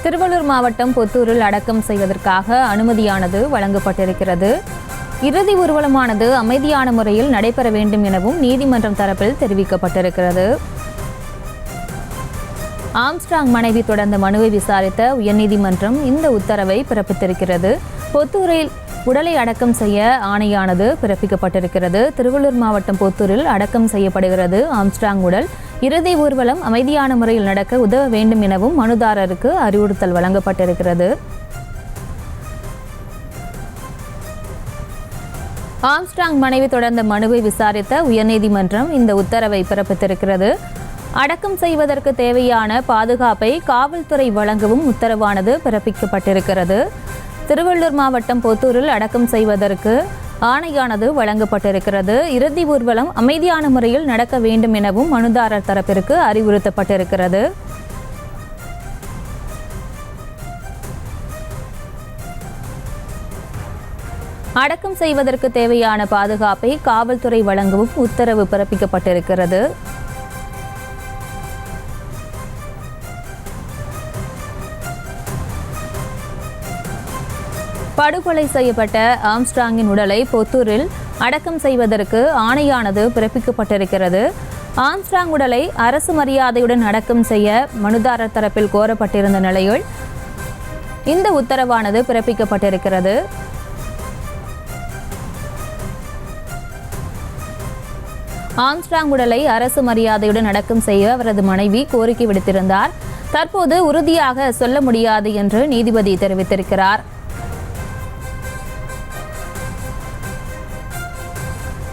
திருவள்ளூர் மாவட்டம் பொத்தூரில் அடக்கம் செய்வதற்காக அனுமதியானது வழங்கப்பட்டிருக்கிறது. இறுதி ஊர்வலமானது அமைதியான முறையில் நடைபெற வேண்டும் எனவும் நீதிமன்றம் தரப்பில் தெரிவிக்கப்பட்டிருக்கிறது. ஆம்ஸ்ட்ராங் மனைவி தொடர்ந்த மனுவை விசாரித்த உயர்நீதிமன்றம் இந்த உத்தரவை பிறப்பித்திருக்கிறது. பொத்தூரில் உடலை அடக்கம் செய்ய ஆணையானது பிறப்பிக்கப்பட்டிருக்கிறது. திருவள்ளூர் மாவட்டம் பொத்தூரில் அடக்கம் செய்யப்படுகிறது ஆம்ஸ்ட்ராங் உடல். இறுதி ஊர்வலம் அமைதியான முறையில் நடக்க உதவ வேண்டும் எனவும் மனுதாரருக்கு அறிவுறுத்தல் வழங்கப்பட்டிருக்கிறது. ஆம்ஸ்ட்ராங் மனைவி தொடர்ந்த மனுவை விசாரித்த உயர்நீதிமன்றம் இந்த உத்தரவை பிறப்பித்திருக்கிறது. அடக்கம் செய்வதற்கு தேவையான பாதுகாப்பை காவல்துறை வழங்கவும் உத்தரவானது பிறப்பிக்கப்பட்டிருக்கிறது. திருவள்ளூர் மாவட்டம் பொத்தூரில் அடக்கம் செய்வதற்கு ஆணையானது வழங்கப்பட்டிருக்கிறது. இறுதி ஊர்வலம் அமைதியான முறையில் நடக்க வேண்டும் எனவும் மனுதாரர் தரப்பிற்கு அறிவுறுத்தப்பட்டிருக்கிறது. அடக்கம் செய்வதற்கு தேவையான பாதுகாப்பை காவல்துறை வழங்கவும் உத்தரவு பிறப்பிக்கப்பட்டிருக்கிறது. படுகொலை செய்யப்பட்ட ஆம்ஸ்ட்ராங்கின் உடலை பொத்தூரில் அடக்கம் செய்வதற்கு ஆணையானது பிறப்பிக்கப்பட்டிருக்கிறது. ஆம்ஸ்ட்ராங் உடலை அரசு மரியாதையுடன் அடக்கம் செய்ய மனுதாரர் தரப்பில் கோரப்பட்டிருந்த நிலையில் இந்த உத்தரவானது பிறப்பிக்கப்பட்டிருக்கிறது. ஆம்ஸ்ட்ராங் உடலை அரசு மரியாதையுடன் அடக்கம் செய்ய அவரது மனைவி கோரிக்கை விடுத்திருந்தார். தற்போது உறுதியாக சொல்ல முடியாது என்று நீதிபதி தெரிவித்திருக்கிறார்.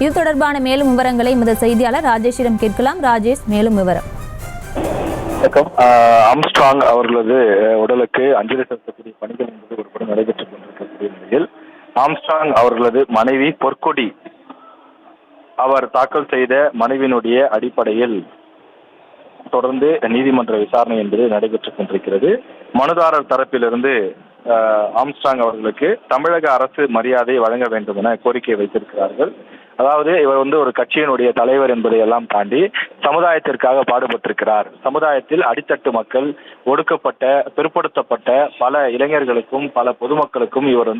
இது தொடர்பான மேலும் விவரங்களை முதல் செய்தியாளர் ராஜேஷிடம் கேட்கலாம். ராஜேஷ், மேலும் விவரம். ஆம்ஸ்ட்ராங் அவர்களது உடலுக்கு அஞ்சலி செலுத்தக்கூடிய பணிகள் என்பது ஒருபுறம் நடைபெற்றுக் கொண்டிருக்கக்கூடிய நிலையில் ஆம்ஸ்ட்ராங் அவர்களது மனைவி பொற்கொடி அவர் தாக்கல் செய்த மனுவினுடைய அடிப்படையில் தொடர்ந்து நீதிமன்ற விசாரணை என்பது நடைபெற்றுக் கொண்டிருக்கிறது. மனுதாரர் தரப்பிலிருந்து ஆம்ஸ்ட்ராங் அவர்களுக்கு தமிழக அரசு மரியாதை வழங்க வேண்டும் என கோரிக்கை வைத்திருக்கிறார்கள். அதாவது இவர் ஒரு கட்சியினுடைய தலைவர் என்பதை எல்லாம் தாண்டி சமுதாயத்திற்காக பாடுபட்டிருக்கிறார். சமுதாயத்தில் அடித்தட்டு மக்கள், ஒடுக்கப்பட்ட, பிற்படுத்தப்பட்ட பல இளைஞர்களுக்கும் பல பொதுமக்களுக்கும் இவர்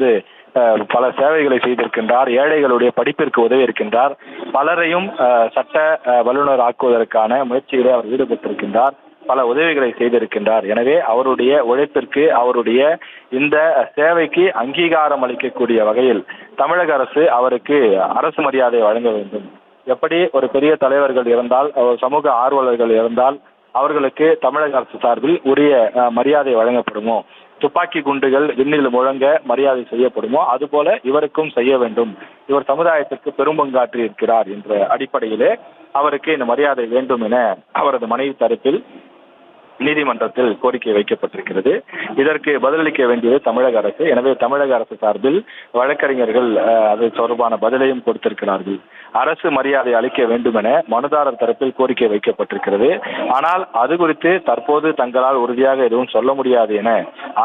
பல சேவைகளை செய்திருக்கின்றார். ஏழைகளுடைய படிப்பிற்கு உதவி இருக்கின்றார். பலரையும் சட்ட வல்லுநர் ஆக்குவதற்கான முயற்சிகளை அவர் ஈடுபட்டிருக்கின்றார். பல உதவிகளை செய்திருக்கின்றார். எனவே அவருடைய உழைப்பிற்கு, அவருடைய இந்த சேவைக்கு அங்கீகாரம் அளிக்கக்கூடிய வகையில் தமிழக அரசு அவருக்கு அரசு மரியாதை வழங்க வேண்டும். எப்படி ஒரு பெரிய தலைவர்கள் இருந்தால், சமூக ஆர்வலர்கள் இருந்தால் அவர்களுக்கு தமிழக அரசு சார்பில் உரிய மரியாதை வழங்கப்படுமோ, துப்பாக்கி குண்டுகள் விண்ணில் முழங்க மரியாதை செய்யப்படுமோ, அதுபோல இவருக்கும் செய்ய வேண்டும். இவர் சமுதாயத்திற்கு பெரும்பங்காற்றி இருக்கிறார் என்ற அடிப்படையிலே அவருக்கு இந்த மரியாதை வேண்டும் என அவரது மனைவி தரப்பில் நீதிமன்றத்தில் கோரிக்கை வைக்கப்பட்டிருக்கிறது. இதற்கு பதிலளிக்க வேண்டியது தமிழக அரசு. எனவே தமிழக அரசு சார்பில் வழக்கறிஞர்கள் அது தொடர்பான பதிலையும் கொடுத்திருக்கிறார்கள். அரசு மரியாதை அளிக்க வேண்டும் என மனுதாரர் தரப்பில் கோரிக்கை வைக்கப்பட்டிருக்கிறது. ஆனால் அது குறித்து தற்போது தங்களால் உறுதியாக எதுவும் சொல்ல முடியாது என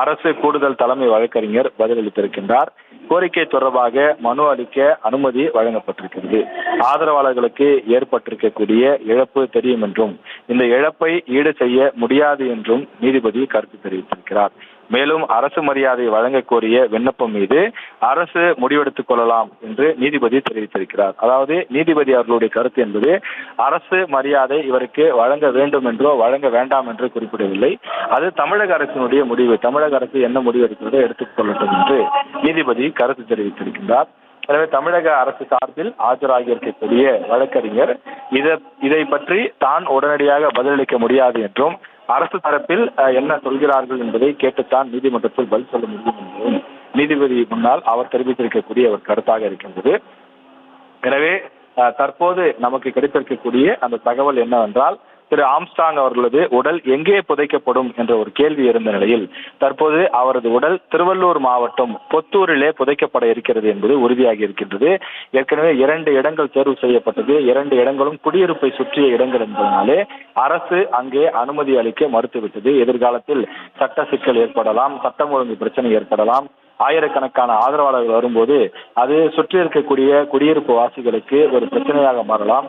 அரசு கூடுதல் தலைமை வழக்கறிஞர் பதிலளித்திருக்கின்றார். கோரிக்கை தொடர்பாக மனு அளிக்க அனுமதி வழங்கப்பட்டிருக்கிறது. ஆதரவாளர்களுக்கு ஏற்பட்டிருக்கக்கூடிய இழப்பு தெரியும் என்றும் இந்த இழப்பை ஈடு செய்ய முடியாது என்றும் நீதிபதி கருத்து தெரிவித்திருக்கிறார். மேலும் அரசு மரியாதை வழங்க கோரிய விண்ணப்பம் மீது அரசு முடிவெடுத்துக் கொள்ளலாம் என்று நீதிபதி தெரிவித்திருக்கிறார். அதாவது நீதிபதி அவர்களுடைய கருத்து என்பது அரசு மரியாதை இவருக்கு வழங்க வேண்டும் என்றோ வழங்க வேண்டாம் என்று குறிப்பிடவில்லை. அது தமிழக அரசினுடைய முடிவு. தமிழக அரசு என்ன முடிவு எடுக்கிறதோ எடுத்துக் கொள்ளட்டும் என்று நீதிபதி கருத்து தெரிவித்திருக்கின்றார். எனவே தமிழக அரசு சார்பில் ஆஜராகி இருக்கக்கூடிய வழக்கறிஞர் இதை பற்றி தான் உடனடியாக பதிலளிக்க முடியாது என்றும் அரசு தரப்பில் என்ன சொல்கிறார்கள் என்பதை கேட்டுத்தான் நீதிமன்றத்தில் பதில் சொல்ல முடியும் என்றும் நீதிபதி முன்னால் அவர் தெரிவித்திருக்கக்கூடிய ஒரு கருத்தாக இருக்கின்றது. எனவே தற்போது நமக்கு கிடைத்திருக்கக்கூடிய அந்த தகவல் என்னவென்றால், திரு ஆம்ஸ்ட்ராங் அவர்களது உடல் எங்கே புதைக்கப்படும் என்ற ஒரு கேள்வி இருந்த நிலையில் தற்போது அவரது உடல் திருவள்ளூர் மாவட்டம் பொத்தூரிலே புதைக்கப்பட இருக்கிறது என்பது உறுதியாகி இருக்கின்றது. ஏற்கனவே 2 இடங்கள் தேர்வு செய்யப்பட்டது. 2 இடங்களும் குடியிருப்பை சுற்றிய இடங்கள் என்பதனாலே அரசு அங்கே அனுமதி அளிக்க மறுத்துவிட்டது. எதிர்காலத்தில் சட்ட சிக்கல் ஏற்படலாம், சட்டம் ஒழுங்கு பிரச்சனை ஏற்படலாம். ஆயிரக்கணக்கான ஆதரவாளர்கள் வரும்போது அது சுற்றி இருக்கக்கூடிய குடியிருப்பு வாசிகளுக்கு ஒரு பிரச்சனையாக மாறலாம்.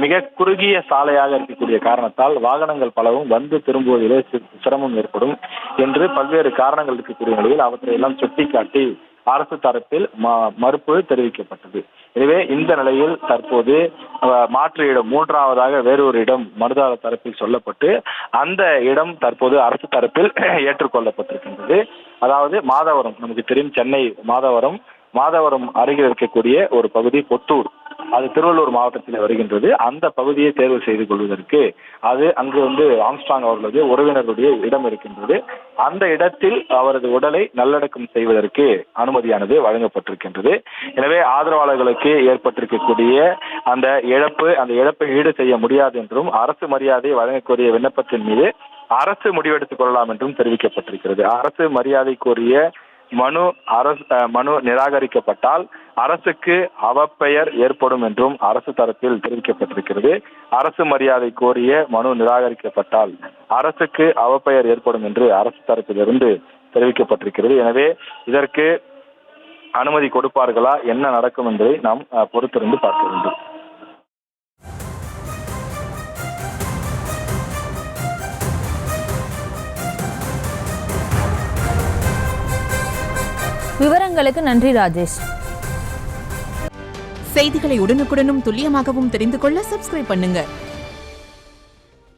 மிக குறுகிய சாலையாக இருக்கக்கூடிய காரணத்தால் வாகனங்கள் பலவும் வந்து திரும்புவதிலே சிரமம் ஏற்படும் என்று பல்வேறு காரணங்கள் இருக்கக்கூடிய நிலையில் அவற்றை எல்லாம் சுட்டிக்காட்டி அரசு தரப்பில் மறுப்பு தெரிவிக்கப்பட்டது. எனவே இந்த நிலையில் தற்போது மாற்று இடம் மூன்றாவதாக வேறொரு இடம் மனுதாரர் தரப்பில் சொல்லப்பட்டு அந்த இடம் தற்போது அரசு தரப்பில் ஏற்றுக்கொள்ளப்பட்டிருக்கின்றது. அதாவது மாதவரம், நமக்கு தெரியும் சென்னை மாதவரம் அருகில் இருக்கக்கூடிய ஒரு பகுதி பொத்தூர், அது திருவள்ளூர் மாவட்டத்தில் வருகின்றது. அந்த பகுதியை தேர்வு செய்து கொள்வதற்கு அது அங்கு ஆம்ஸ்ட்ராங் அவர்களது உறவினருடைய இடம் இருக்கின்றது. அந்த இடத்தில் அவரது உடலை நல்லடக்கம் செய்வதற்கு அனுமதியானது வழங்கப்பட்டிருக்கின்றது. எனவே ஆதரவாளர்களுக்கு ஏற்பட்டிருக்கக்கூடிய அந்த இழப்பை ஈடு செய்ய முடியாது என்றும் அரசு மரியாதை வழங்கக்கூடிய விண்ணப்பத்தின் மீது அரசு முடிவெடுத்துக் கொள்ளலாம் என்றும் தெரிவிக்கப்பட்டிருக்கிறது. அரசு மரியாதை கோரிய மனு நிராகரிக்கப்பட்டால் அரசுக்கு அவப்பெயர் ஏற்படும் என்றும் அரசு தரப்பில் தெரிவிக்கப்பட்டிருக்கிறது. அரசு மரியாதை கோரிய மனு நிராகரிக்கப்பட்டால் அரசுக்கு அவப்பெயர் ஏற்படும் என்று அரசு தரப்பிலிருந்து தெரிவிக்கப்பட்டிருக்கிறது. எனவே இதற்கு அனுமதி கொடுப்பார்களா, என்ன நடக்கும் என்பதை நாம் பொறுத்திருந்து பார்க்க வேண்டும். விவரங்களுக்கு நன்றி ராஜேஷ். செய்திகளை உடனுக்குடனும் துல்லியமாகவும் தெரிந்து கொள்ள சப்ஸ்கிரைப் பண்ணுங்க.